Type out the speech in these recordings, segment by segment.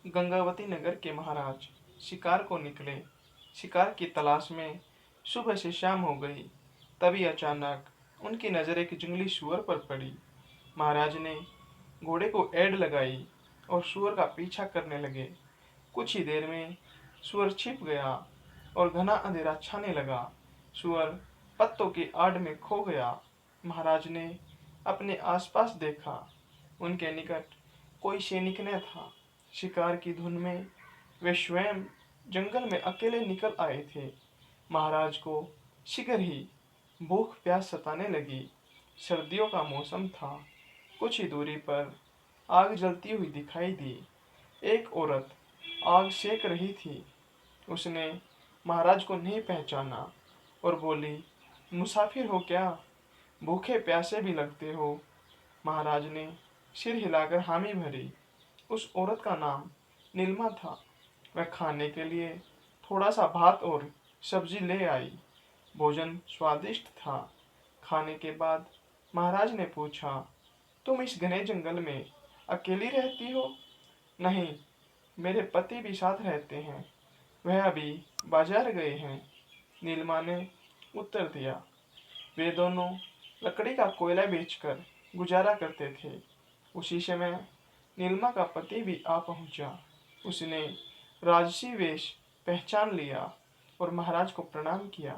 गंगावती नगर के महाराज शिकार को निकले। शिकार की तलाश में सुबह से शाम हो गई। तभी अचानक उनकी नजर एक जंगली सूअर पर पड़ी। महाराज ने घोड़े को एड़ लगाई और सूअर का पीछा करने लगे। कुछ ही देर में सूअर छिप गया और घना अंधेरा छाने लगा। सूअर पत्तों की आड़ में खो गया। महाराज ने अपने आसपास देखा। उनके निकट कोई सैनिक न था। शिकार की धुन में वे स्वयं जंगल में अकेले निकल आए थे। महाराज को शीघ्र ही भूख प्यास सताने लगी। सर्दियों का मौसम था। कुछ ही दूरी पर आग जलती हुई दिखाई दी। एक औरत आग सेक रही थी। उसने महाराज को नहीं पहचाना और बोली, मुसाफिर हो क्या? भूखे प्यासे भी लगते हो। महाराज ने सिर हिलाकर हामी भरी। उस औरत का नाम नीलमा था। वह खाने के लिए थोड़ा सा भात और सब्जी ले आई। भोजन स्वादिष्ट था। खाने के बाद महाराज ने पूछा, तुम इस घने जंगल में अकेली रहती हो? नहीं, मेरे पति भी साथ रहते हैं। वह अभी बाजार गए हैं। नीलमा ने उत्तर दिया। वे दोनों लकड़ी का कोयला बेचकर गुजारा करते थे। उसी समय नीलमा का पति भी आ पहुंचा। उसने राजसी वेश पहचान लिया और महाराज को प्रणाम किया।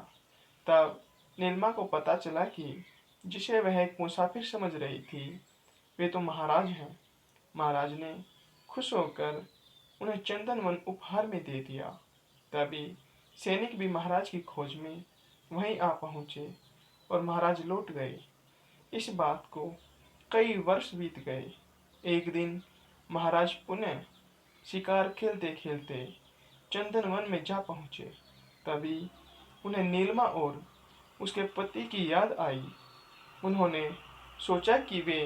तब नीलमा को पता चला कि जिसे वह एक मुसाफिर समझ रही थी, वे तो महाराज हैं। महाराज ने खुश होकर उन्हें चंदन वन उपहार में दे दिया। तभी सैनिक भी महाराज की खोज में वहीं आ पहुंचे और महाराज लौट गए। इस बात को कई वर्ष बीत गए। एक दिन महाराज पुनः शिकार खेलते खेलते चंदन वन में जा पहुंचे। तभी उन्हें नीलमा और उसके पति की याद आई। उन्होंने सोचा कि वे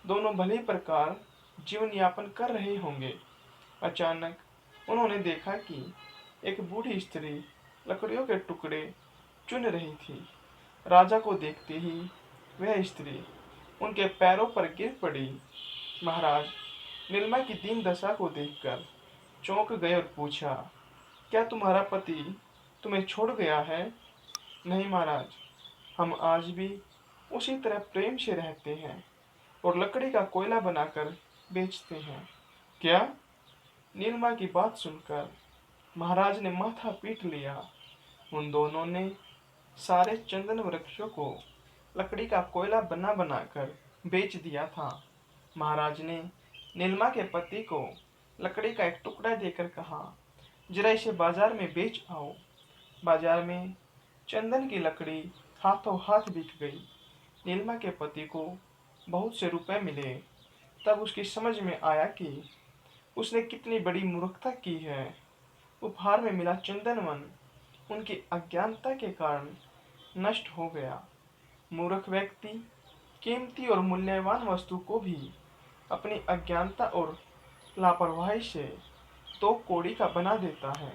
दोनों भले प्रकार जीवन यापन कर रहे होंगे। अचानक उन्होंने देखा कि एक बूढ़ी स्त्री लकड़ियों के टुकड़े चुन रही थी। राजा को देखते ही वह स्त्री उनके पैरों पर गिर पड़ी। महाराज नीलमा की दीन दशा को देखकर चौंक गए और पूछा, क्या तुम्हारा पति तुम्हें छोड़ गया है? नहीं महाराज, हम आज भी उसी तरह प्रेम से रहते हैं और लकड़ी का कोयला बनाकर बेचते हैं। क्या? नीलमा की बात सुनकर महाराज ने माथा पीट लिया। उन दोनों ने सारे चंदन वृक्षों को लकड़ी का कोयला बना बनाकर बेच दिया था। महाराज ने नीलमा के पति को लकड़ी का एक टुकड़ा देकर कहा, जरा इसे बाजार में बेच आओ। बाजार में चंदन की लकड़ी हाथों हाथ बिक गई। नीलमा के पति को बहुत से रुपए मिले। तब उसकी समझ में आया कि उसने कितनी बड़ी मूर्खता की है। उपहार में मिला चंदन वन उनकी अज्ञानता के कारण नष्ट हो गया। मूर्ख व्यक्ति कीमती और मूल्यवान वस्तु को भी अपनी अज्ञानता और लापरवाही से तो कौड़ी का बना देता है।